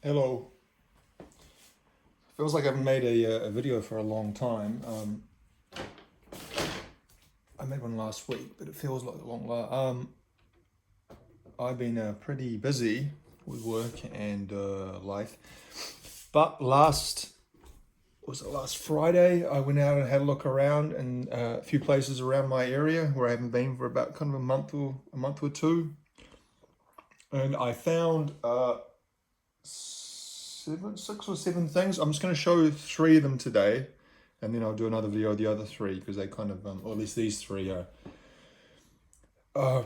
Hello. Feels like I haven't made a video for a long time. I made one last week, but it feels like a long. I've been pretty busy with work and life. But last Friday? I went out and had a look around and a few places around my area where I haven't been for about kind of a month or two, and I found six or seven things. I'm just going to show three of them today, and then I'll do another video of the other three because they kind of, or at least these three are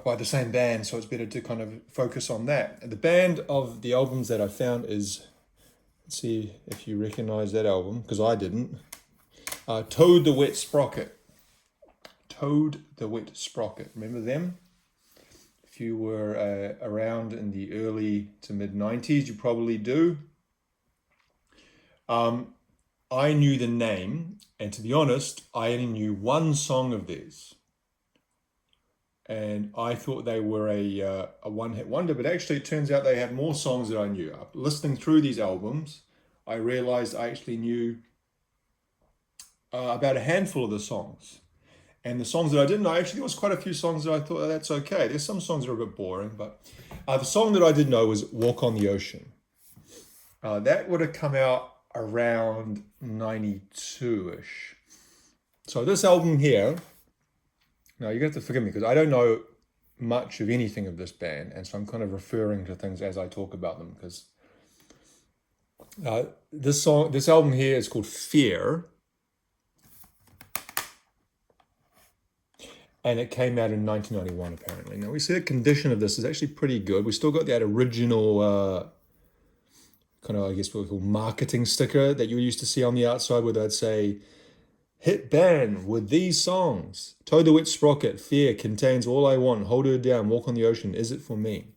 by the same band, so it's better to kind of focus on that. The band of the albums that I found is, let's see if you recognize that album because I didn't. Toad the Wet Sprocket. Toad the Wet Sprocket. Remember them? If you were around in the early to mid 90s, you probably do. I knew the name, and to be honest, I only knew one song of theirs. And I thought they were a one-hit wonder, but actually it turns out they had more songs that I knew. Listening through these albums, I realized I actually knew about a handful of the songs. And the songs that I didn't know, actually there was quite a few songs that I thought, oh, that's okay. There's some songs that are a bit boring, but the song that I did know was Walk on the Ocean. That would have come out around 92-ish. So this album here, now you have to forgive me because I don't know much of anything of this band, and so I'm kind of referring to things as I talk about them because this album here is called Fear, and it came out in 1991 apparently. Now we see the condition of this is actually pretty good. We still got that original kind of, I guess, what we call marketing sticker that you used to see on the outside where they'd say, hit band with these songs. Toad the Wet Sprocket, Fear, contains All I Want, Hold Her Down, Walk on the Ocean, Is It For Me?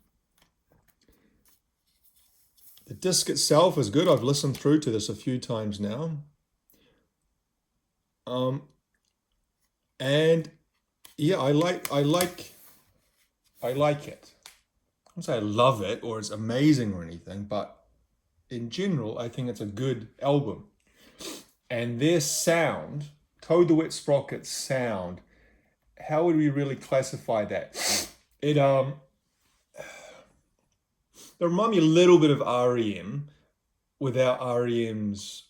The disc itself is good. I've listened through to this a few times now. And yeah, I like it. I won't say I love it or it's amazing or anything, but in general, I think it's a good album. And their sound, Toad the Wet Sprocket's sound, how would we really classify that? They remind me a little bit of REM without REM's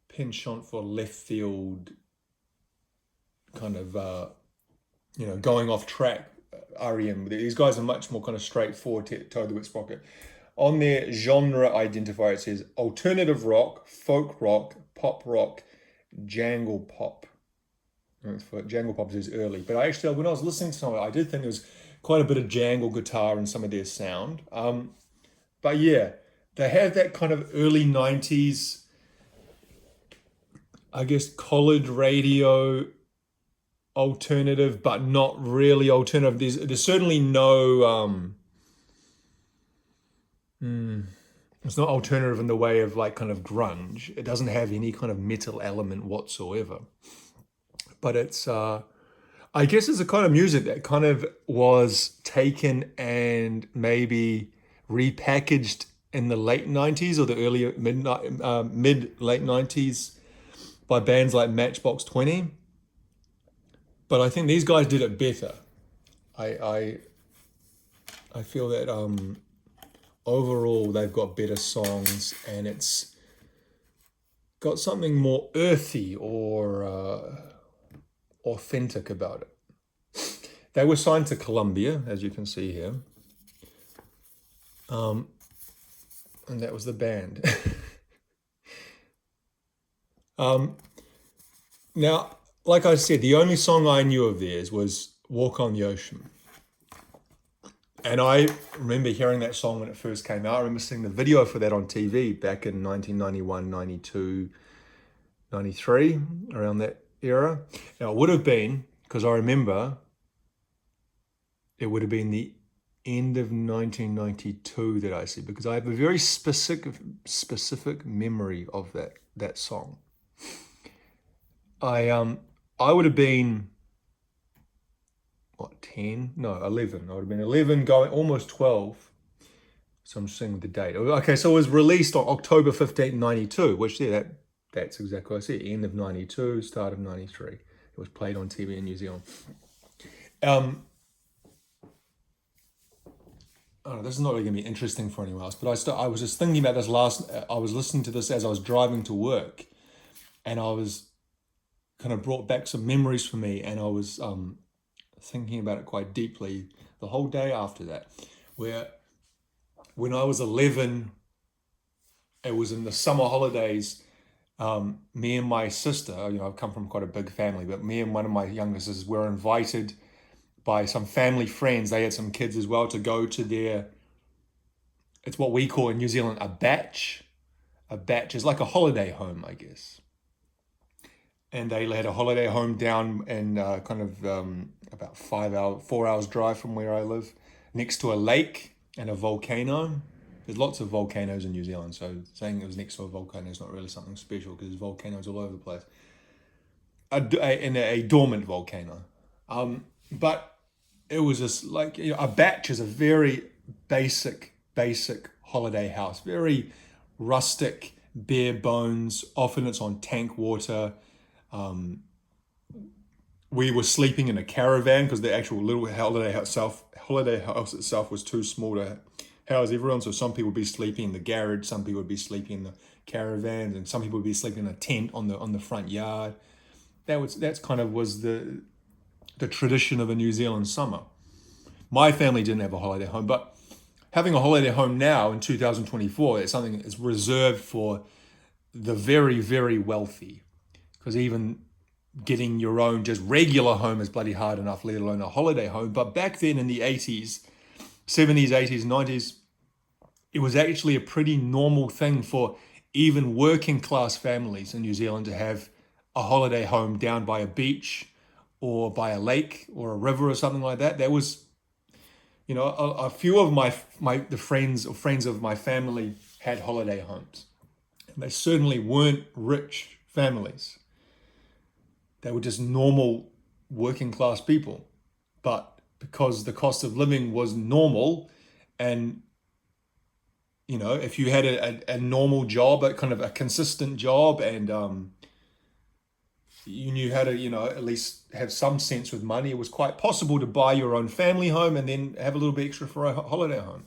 penchant for left field kind of, going off track. REM. These guys are much more kind of straightforward, Toad the Wet Sprocket. On their genre identifier, it says alternative rock, folk rock, pop rock, jangle pop. Jangle pop is early, but when I was listening to some of it, I did think there was quite a bit of jangle guitar in some of their sound. But yeah, they have that kind of early 90s, I guess, college radio alternative, but not really alternative. There's certainly no it's not alternative in the way of like kind of grunge. It doesn't have any kind of metal element whatsoever. But it's I guess it's a kind of music that kind of was taken and maybe repackaged in the late 90s or the early mid late 90s by bands like Matchbox 20. But I think these guys did it better. I feel that overall they've got better songs and it's got something more earthy or authentic about it. They were signed to Columbia, as you can see here, and that was the band. Now, like I said, the only song I knew of theirs was Walk on the Ocean. And I remember hearing that song when it first came out. I remember seeing the video for that on TV back in 1991, 92, 93, around that era. Now, it would have been, because I remember, it would have been the end of 1992 that I see, because I have a very specific memory of that song. I would have been, what, 10? No, 11. I would have been 11 going almost 12. So I'm just seeing the date. Okay, so it was released on October 15th, 92, which, yeah, that's exactly what I said. End of 92, start of 93. It was played on TV in New Zealand. Oh, this is not really going to be interesting for anyone else, but I was just thinking about this I was listening to this as I was driving to work, and I was kind of brought back some memories for me, and I was thinking about it quite deeply the whole day after that, where when I was 11, it was in the summer holidays. Me and my sister, I've come from quite a big family, but me and one of my younger sisters were invited by some family friends. They had some kids as well to go to it's what we call in New Zealand a batch. A batch is like a holiday home, I guess. And they had a holiday home down in about 4 hours drive from where I live, next to a lake and a volcano. There's lots of volcanoes in New Zealand, so saying it was next to a volcano is not really something special because there's volcanoes all over the place. A dormant volcano. But it was just like, a batch is a very basic holiday house, very rustic, bare bones. Often it's on tank water. We were sleeping in a caravan because the actual little holiday house itself was too small to house everyone. So some people would be sleeping in the garage, some people would be sleeping in the caravans, and some people would be sleeping in a tent on the front yard. That's kind of was the tradition of a New Zealand summer. My family didn't have a holiday home, but having a holiday home now in 2024 is something that's reserved for the very, very wealthy. Because even getting your own just regular home is bloody hard enough, let alone a holiday home. But back then in the 80s, 70s, 80s, 90s, it was actually a pretty normal thing for even working class families in New Zealand to have a holiday home down by a beach or by a lake or a river or something like that. There was, a few of the friends of my family had holiday homes. And they certainly weren't rich families. They were just normal working class people. But because the cost of living was normal, and if you had a normal job, a kind of a consistent job, and you knew how to, at least have some sense with money, it was quite possible to buy your own family home and then have a little bit extra for a holiday home.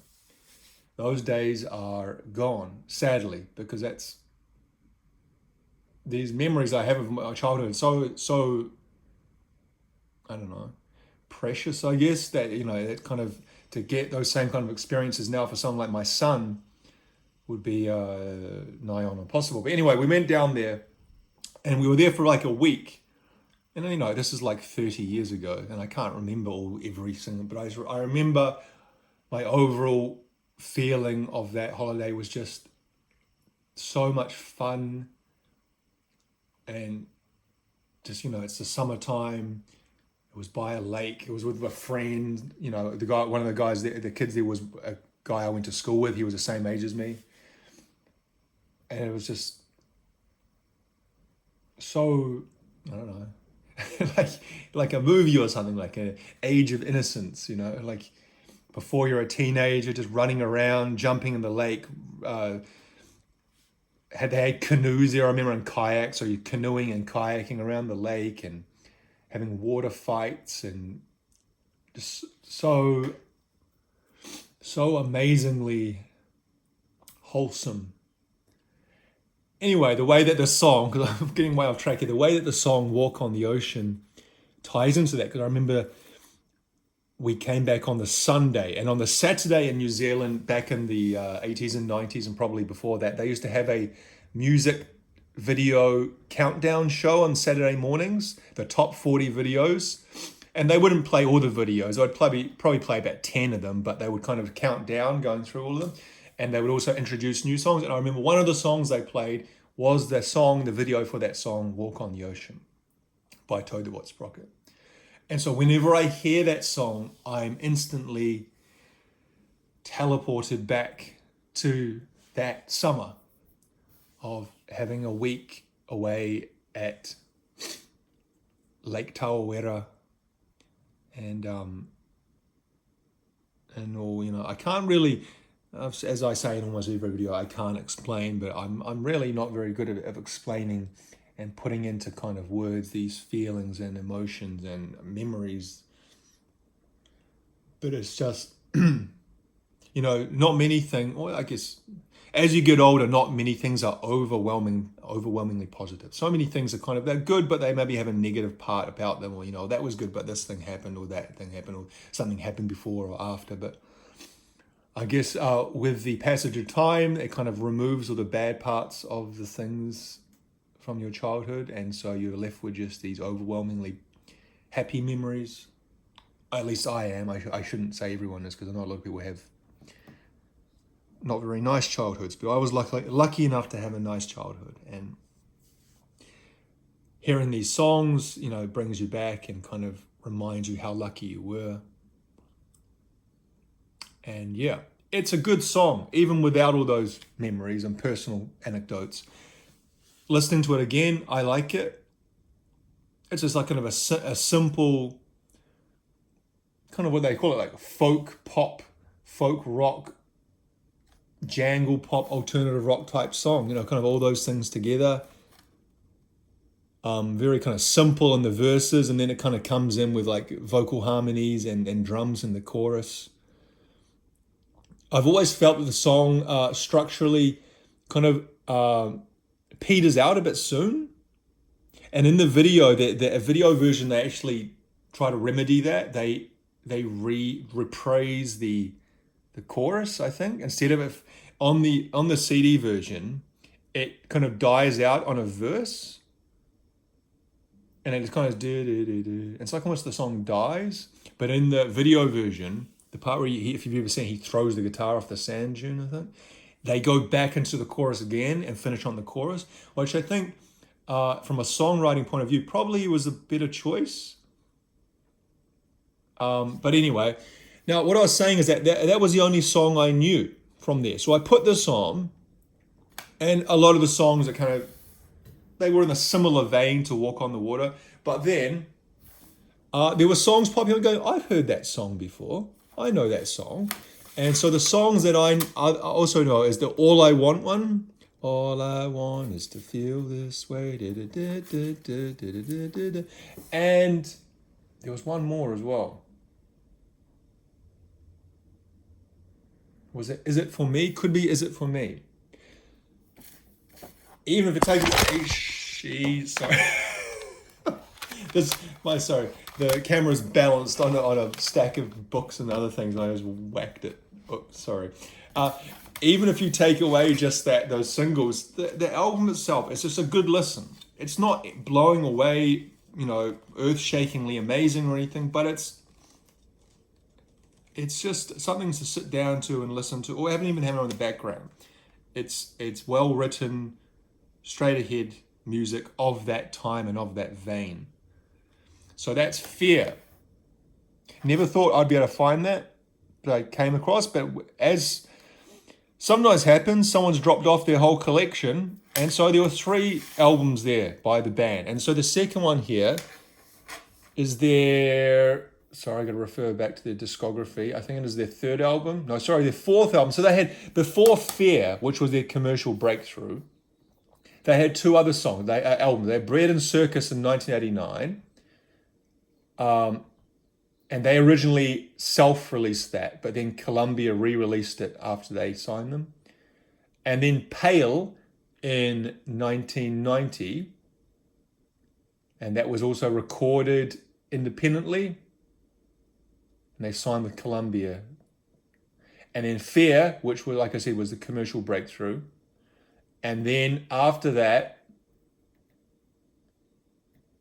Those days are gone, sadly, because these memories I have of my childhood so I don't know, precious, I guess, that that kind of, to get those same kind of experiences now for someone like my son would be nigh on impossible. But anyway, we went down there and we were there for like a week. And this is like 30 years ago, and I can't remember every single, but I remember my overall feeling of that holiday was just so much fun. And just, it's the summertime. It was by a lake. It was with a friend. One of the guys, the kids there was a guy I went to school with. He was the same age as me. And it was just so, I don't know, like a movie or something, like an Age of Innocence, like before you're a teenager, just running around, jumping in the lake. They had canoes there, I remember, and kayaks, so you're canoeing and kayaking around the lake and having water fights, and just so amazingly wholesome. Anyway, the way that the song, because I'm getting way off track here, the way that the song Walk on the Ocean ties into that, because I remember we came back on the Sunday, and on the Saturday in New Zealand back in the 80s and 90s and probably before that, they used to have a music video countdown show on Saturday mornings, the top 40 videos. And they wouldn't play all the videos. I'd probably play about 10 of them, but they would kind of count down going through all of them. And they would also introduce new songs. And I remember one of the songs they played was the video for that song, Walk on the Ocean by Wet Sprocket. And so whenever I hear that song, I'm instantly teleported back to that summer of having a week away at Lake Tawawera, and all, I can't really As I say in almost every video, I can't explain, but I'm really not very good at explaining and putting into kind of words these feelings and emotions and memories. But it's just, not many things, or I guess as you get older, not many things are overwhelmingly positive. So many things are kind of, they're good, but they maybe have a negative part about them, or, that was good, but this thing happened, or that thing happened, or something happened before or after. But I guess with the passage of time, it kind of removes all the bad parts of the things from your childhood. And so you're left with just these overwhelmingly happy memories. At least I am. I shouldn't say everyone is, because I know a lot of people have not very nice childhoods, but I was lucky enough to have a nice childhood. And hearing these songs, brings you back and kind of reminds you how lucky you were. And yeah, it's a good song, even without all those memories and personal anecdotes. Listening to it again, I like it. It's just like kind of a simple, kind of what they call it, like folk pop, folk rock, jangle pop, alternative rock type song, kind of all those things together. Very kind of simple in the verses, and then it kind of comes in with like vocal harmonies and drums in the chorus. I've always felt that the song structurally kind of peters out a bit soon. And in the video, the video version, they actually try to remedy that. They reprise the chorus, I think. Instead of it on the CD version, it kind of dies out on a verse. And it just kind of do. It's like almost the song dies. But in the video version, the part where if you've ever seen, he throws the guitar off the sand dune, I think. They go back into the chorus again and finish on the chorus, which I think, from a songwriting point of view, probably was a better choice. But anyway, now what I was saying is that was the only song I knew from there. So I put this on, and a lot of the songs are they were in a similar vein to Walk on the Water. But then there were songs popping up going, I've heard that song before. I know that song. And so the songs that I also know is the All I Want one. All I want is to feel this way. And there was one more as well. Is it for me? Could be, is it for me? Even if it takes sorry. The camera's balanced on a stack of books and other things, and I just whacked it. Oh, sorry. Even if you take away just those singles, the album itself, it's just a good listen. It's not blowing away, earth-shakingly amazing or anything, but it's just something to sit down to and listen to, or haven't even have it on the background. It's well written, straight ahead music of that time and of that vein. So that's Fear. Never thought I'd be able to find that, but I came across. But as sometimes happens, someone's dropped off their whole collection, and so there were 3 albums there by the band. And so the second one here is their, sorry, I got to refer back to their discography. I think it is their 3rd album. No, sorry, their 4th album. So they had, before Fear, which was their commercial breakthrough, they had 2 other songs, albums. They had Bread and Circus in 1989. And they originally self-released that, but then Columbia re-released it after they signed them. And then Pale in 1990, and that was also recorded independently, and they signed with Columbia. And then Fear, which was, like I said, was the commercial breakthrough. And then after that,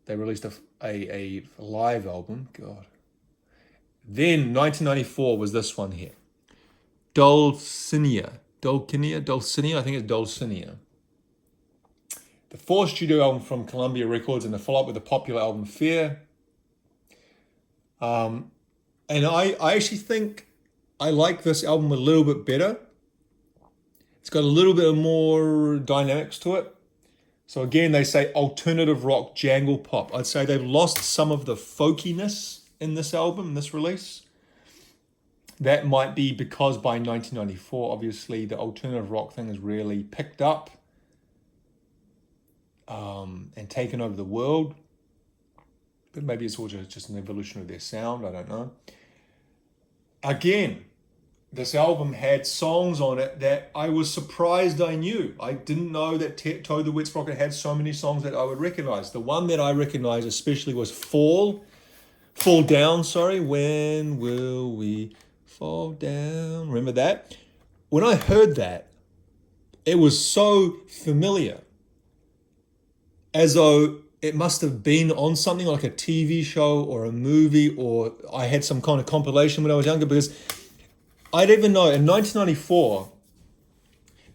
they released a live album. God. Then 1994 was this one here, Dulcinea. I think it's Dulcinea. The 4th studio album from Columbia Records, and the follow-up with the popular album Fear. And I actually think I like this album a little bit better. It's got a little bit more dynamics to it. So again, they say alternative rock, jangle pop. I'd say they've lost some of the folkiness in this album, this release. That might be because by 1994, obviously, the alternative rock thing has really picked up and taken over the world. But maybe it's also just an evolution of their sound. I don't know. Again, this album had songs on it that I was surprised I knew. I didn't know that Toad the Wet Sprocket had so many songs that I would recognize. The one that I recognized especially was Fall Down, sorry. When will we fall down? Remember that? When I heard that, it was so familiar, as though it must have been on something like a TV show or a movie, or I had some kind of compilation when I was younger, because I didn't even know in 1994,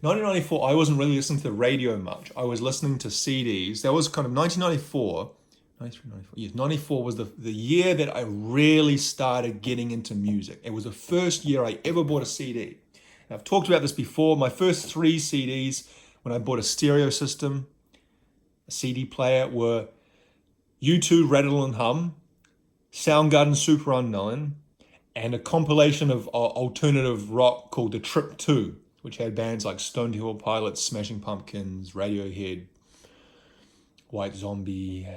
I wasn't really listening to the radio much. I was listening to CDs. That was kind of 1994, 93, 94. Yes, 94 was the year that I really started getting into music. It was the first year I ever bought a CD. And I've talked about this before. My first 3 CDs when I bought a stereo system, a CD player, were U2 Rattle and Hum, Soundgarden Super Unknown, and a compilation of alternative rock called The Trip 2, which had bands like Stone Temple Pilots, Smashing Pumpkins, Radiohead, White Zombie,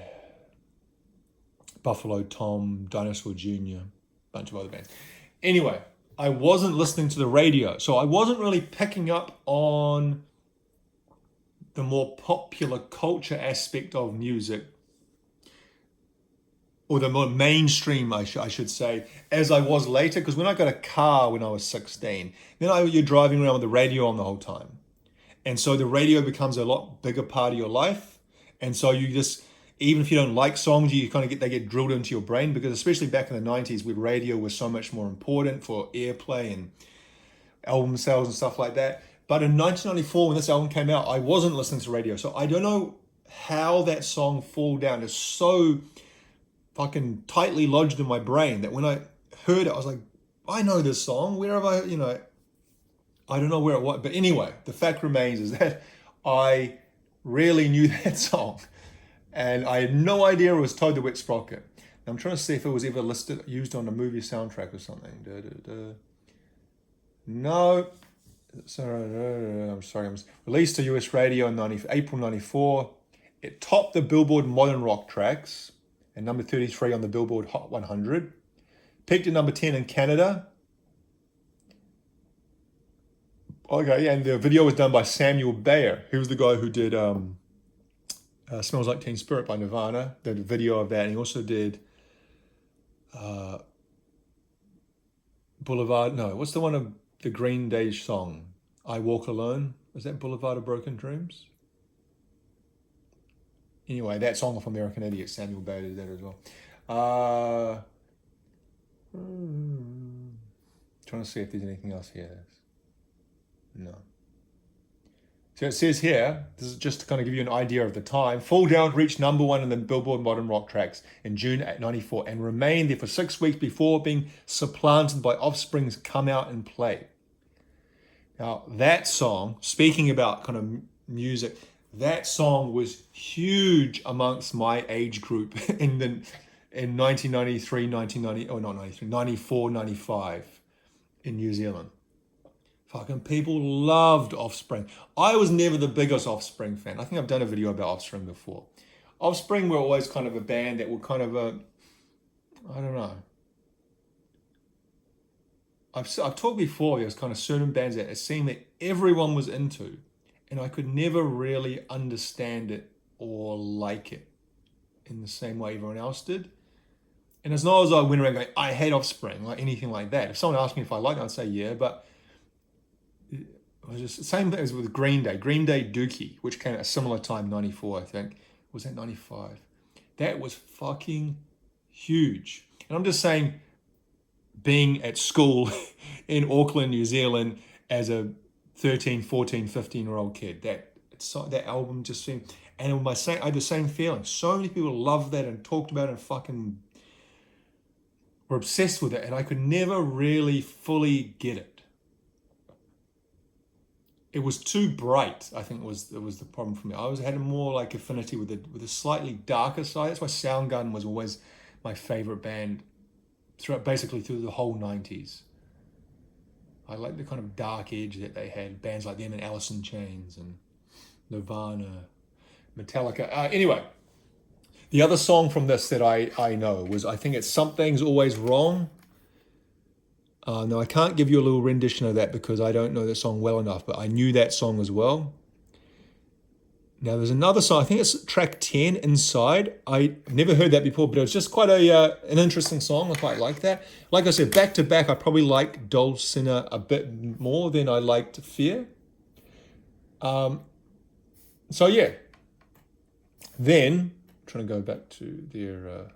Buffalo Tom, Dinosaur Jr., a bunch of other bands. Anyway, I wasn't listening to the radio, so I wasn't really picking up on the more popular culture aspect of music, or the more mainstream, I should say, as I was later. Because when I got a car when I was 16, then you're driving around with the radio on the whole time. And so the radio becomes a lot bigger part of your life. And so you just, even if you don't like songs, you kind of they get drilled into your brain, because especially back in the 90s, where radio was so much more important for airplay and album sales and stuff like that. But in 1994, when this album came out, I wasn't listening to radio. So I don't know how that song Fall Down is so fucking tightly lodged in my brain that when I heard it, I was like, I know this song. Where have I, I don't know where it was. But anyway, the fact remains is that I really knew that song. And I had no idea it was Toad the Wet Sprocket. I'm trying to see if it was ever used on a movie soundtrack or something. No. I'm sorry. It was released to US radio in April 94. It topped the Billboard Modern Rock Tracks and number 33 on the Billboard Hot 100. Peaked at number 10 in Canada. Okay, and the video was done by Samuel Bayer. He was the guy who did Smells Like Teen Spirit by Nirvana. Did a video of that. And he also did Boulevard. No, what's the one of the Green Day song? I Walk Alone. Was that Boulevard of Broken Dreams? Anyway, that song of American Idiot, Samuel Bayer did that as well. Trying to see if there's anything else here. No. So it says here, this is just to kind of give you an idea of the time, Fall Down reached number 1 in the Billboard Modern Rock Tracks in June 94 and remained there for 6 weeks before being supplanted by Offspring's Come Out and Play. Now, that song, speaking about kind of music, that song was huge amongst my age group in 1993, 94, 95 in New Zealand. Fucking people loved Offspring. I was never the biggest Offspring fan. I think I've done a video about Offspring before. Offspring were always kind of a band that were kind of I don't know. I've talked before, there's kind of certain bands that it seemed that everyone was into, and I could never really understand it or like it in the same way everyone else did. And it's not as though I went around going, I hate Offspring, like anything like that. If someone asked me if I liked it, I'd say yeah, but it was just the same thing as with Green Day. Green Day Dookie, which came at a similar time, 94, I think. Was that 95? That was fucking huge. And I'm just saying, being at school in Auckland, New Zealand, as a 13, 14, 15-year-old kid, that album just seemed, and I had the same feeling. So many people loved that and talked about it and fucking were obsessed with it, and I could never really fully get it. It was too bright, I think it was the problem for me. I had a more like affinity with a slightly darker side. That's why Soundgarden was always my favorite band basically through the whole 90s. I like the kind of dark edge that they had. Bands like them and Alice in Chains and Nirvana, Metallica. Anyway, the other song from this that I know was, I think it's Something's Always Wrong. No, I can't give you a little rendition of that because I don't know the song well enough, but I knew that song as well. Now there's another song, I think it's track 10, Inside. I never heard that before, but it was just quite an interesting song. I quite like that. Like I said, back to back, I probably liked Dulcinea a bit more than I liked Fear. So yeah. Then, trying to go back to their...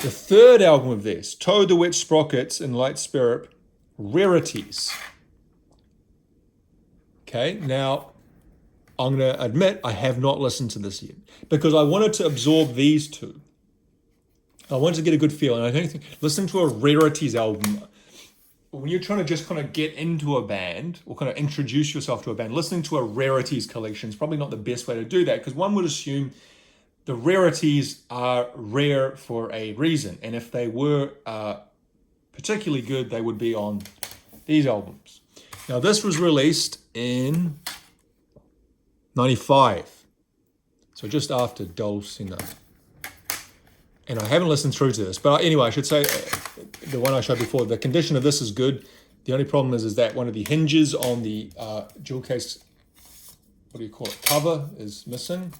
the third album of this, Toad the Wet Sprockets and Light Spirit, Rarities. Okay, now I'm going to admit I have not listened to this yet because I wanted to absorb these two. I wanted to get a good feel, and I don't think listening to a Rarities album, when you're trying to just kind of get into a band or kind of introduce yourself to a band, listening to a Rarities collection is probably not the best way to do that because one would assume the Rarities are rare for a reason, and if they were particularly good, they would be on these albums. Now, this was released in 95, so just after Dulcinea. And I haven't listened through to this, but anyway, I should say the one I showed before, the condition of this is good. The only problem is that one of the hinges on the jewel case, what do you call it, cover is missing.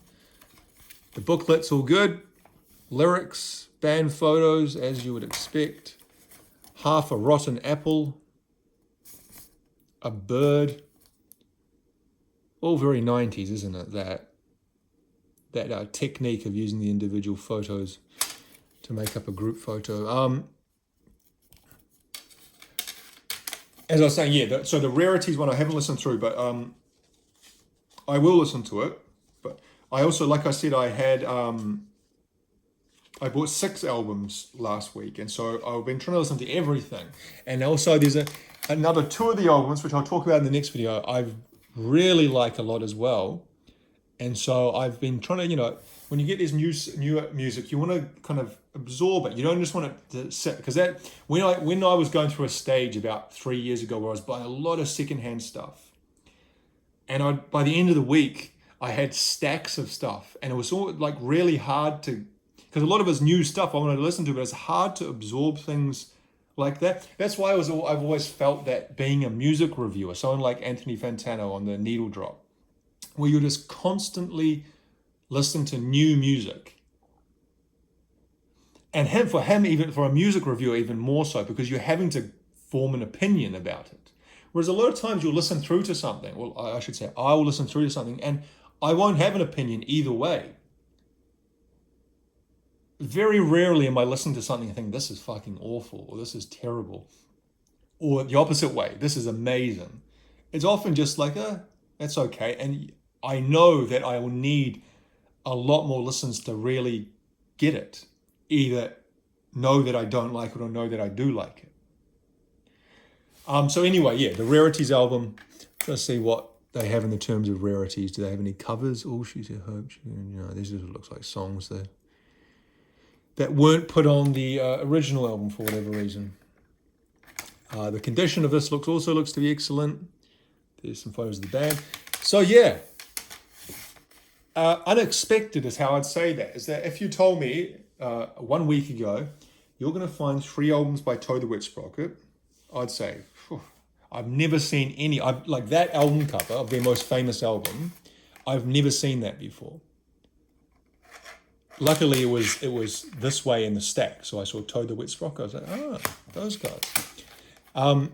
The booklet's all good. Lyrics, band photos, as you would expect. Half a rotten apple. A bird. All very 90s, isn't it? That technique of using the individual photos to make up a group photo. As I was saying, yeah, so the Rarities one I haven't listened through, but I will listen to it. But I also, like I said, I bought 6 albums last week, and so I've been trying to listen to everything. And also there's another 2 of the albums, which I'll talk about in the next video, I really like a lot as well. And so I've been trying to, when you get this new music, you want to kind of absorb it. You don't just want it to sit, because when I was going through a stage about 3 years ago where I was buying a lot of secondhand stuff, and by the end of the week, I had stacks of stuff, and it was all like really hard to, because a lot of it's new stuff I wanted to listen to, but it's hard to absorb things like that. That's why I've always felt that being a music reviewer, someone like Anthony Fantano on the Needle Drop, where you're just constantly listening to new music. And for him, even for a music reviewer, even more so, because you're having to form an opinion about it. Whereas a lot of times you'll listen through to something, well, I should say, I will listen through to something, and I won't have an opinion either way. Very rarely am I listening to something and think, this is fucking awful, or this is terrible. Or the opposite way, this is amazing. It's often just like, that's okay. And I know that I will need a lot more listens to really get it. Either know that I don't like it or know that I do like it. So anyway, yeah, the Rarities album, let's see what they have in the terms of rarities. Do they have any covers? Oh, she said hope. This just looks like songs that weren't put on the original album for whatever reason. The condition of this also looks to be excellent. There's some photos of the band. So yeah, unexpected is how I'd say that. Is that if you told me 1 week ago, you're going to find 3 albums by Toad the Wet Sprocket, I'd say, I've never seen any. Like that album cover of their most famous album, I've never seen that before. Luckily, it was this way in the stack. So I saw Toad the Wet Sprocket. I was like, those guys. I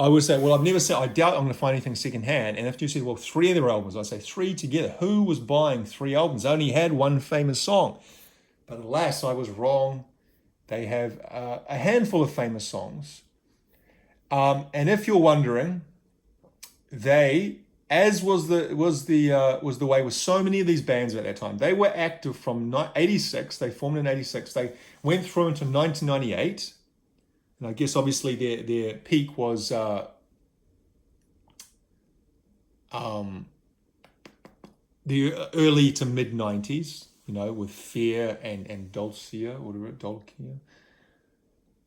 would say, well, I've never said, I doubt I'm going to find anything secondhand. And if you say, well, 3 of their albums, I'd say 3 together. Who was buying 3 albums? They only had one famous song. But alas, I was wrong. They have a handful of famous songs. And if you're wondering, they, as was the way with so many of these bands at that time, they were active from 86. They formed in 86. They went through into 1998. And I guess obviously their peak was the early to mid 90s, with Fear and Dulcinea or Dulcinea.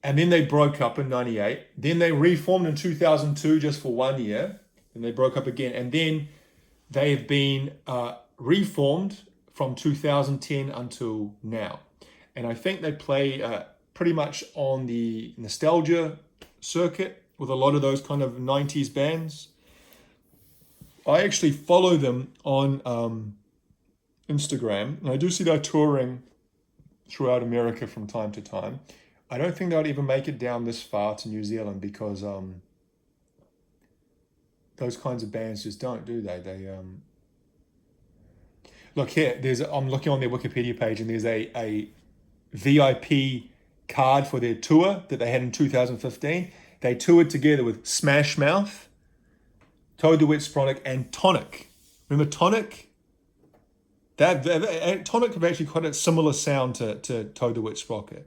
And then they broke up in 98. Then they reformed in 2002 just for 1 year. Then they broke up again. And then they've been reformed from 2010 until now. And I think they play pretty much on the nostalgia circuit with a lot of those kind of 90s bands. I actually follow them on Instagram, and I do see they're touring throughout America from time to time. I don't think they'll even make it down this far to New Zealand because those kinds of bands just don't, do they? Look here. I'm looking on their Wikipedia page, and there's a VIP card for their tour that they had in 2015. They toured together with Smash Mouth, Toad the Wet Sprocket, and Tonic. Remember Tonic? Tonic have actually quite a similar sound to Toad the Wet Sprocket.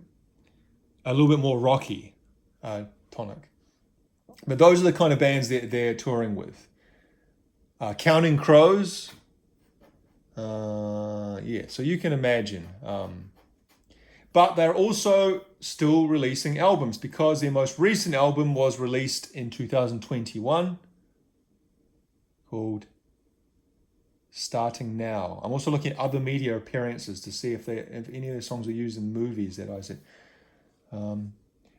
A little bit more rocky, Tonic. But those are the kind of bands that they're touring with. Counting Crows. Yeah, so you can imagine. But they're also still releasing albums because their most recent album was released in 2021 called Starting Now. I'm also looking at other media appearances to see if any of their songs are used in movies that I said.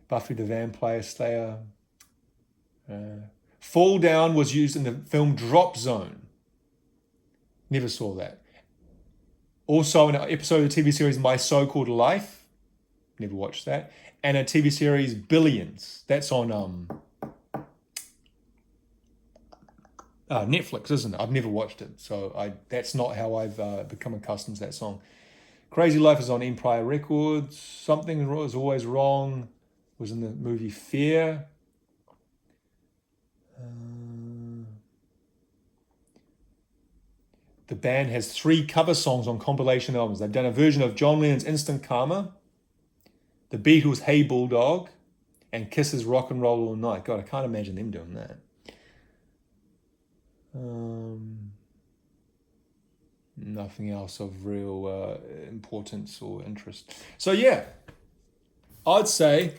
Buffy the Vampire Slayer. Fall Down was used in the film Drop Zone. Never saw that. Also an episode of the TV series My So-Called Life. Never watched that. And a TV series Billions. That's on Netflix, isn't it? I've never watched it. So that's not how I've become accustomed to that song. Crazy Life is on Empire Records. Something is Always Wrong was in the movie Fear. The band has 3 cover songs on compilation albums. They've done a version of John Lennon's Instant Karma, the Beatles' Hey Bulldog, and Kiss's Rock and Roll All Night. God, I can't imagine them doing that. Nothing else of real importance or interest. So yeah, I'd say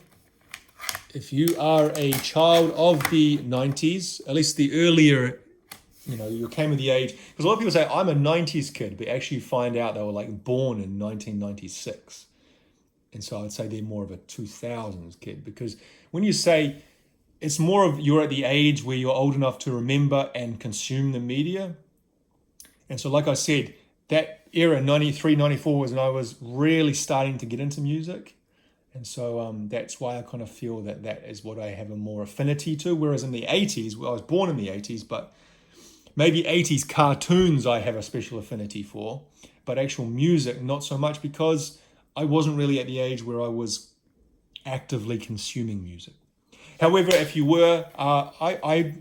if you are a child of the 90s, at least the earlier, you came of the age, because a lot of people say I'm a 90s kid, but actually find out they were like born in 1996. And so I'd say they're more of a 2000s kid, because when you say it's more of you're at the age where you're old enough to remember and consume the media. And so like I said, that era, 93, 94, was when I was really starting to get into music. And so that's why I kind of feel that is what I have a more affinity to. Whereas in the 80s, well, I was born in the 80s, but maybe 80s cartoons I have a special affinity for, but actual music, not so much, because I wasn't really at the age where I was actively consuming music. However, if you were, I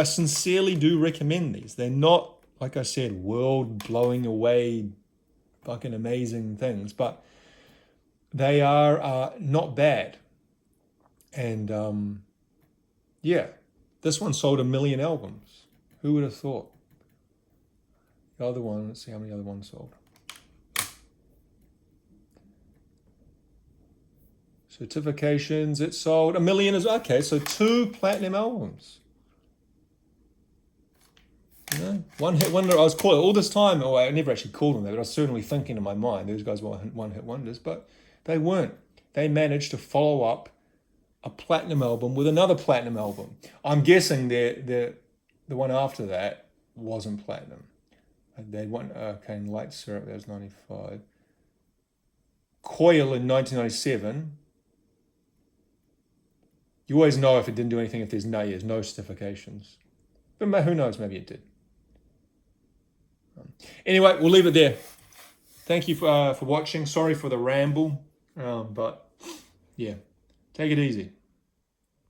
sincerely do recommend these. They're not, like I said, world-blowing away, fucking amazing things, but they are not bad. And yeah, this one sold 1 million albums. Who would have thought? The other one, let's see how many other ones sold. Certifications, it sold 1 million as okay, so 2 platinum albums. One hit wonder. I was calling all this time, or I never actually called them that, but I was certainly thinking in my mind those guys were one hit wonders, but they weren't. They managed to follow up a platinum album with another platinum album. I'm guessing the one after that wasn't platinum. They won Light Syrup, that was 95. Coil in 1997. You always know if it didn't do anything if there's no certifications. But who knows, maybe it did. Anyway, we'll leave it there. Thank you for watching. Sorry for the ramble, but yeah, take it easy.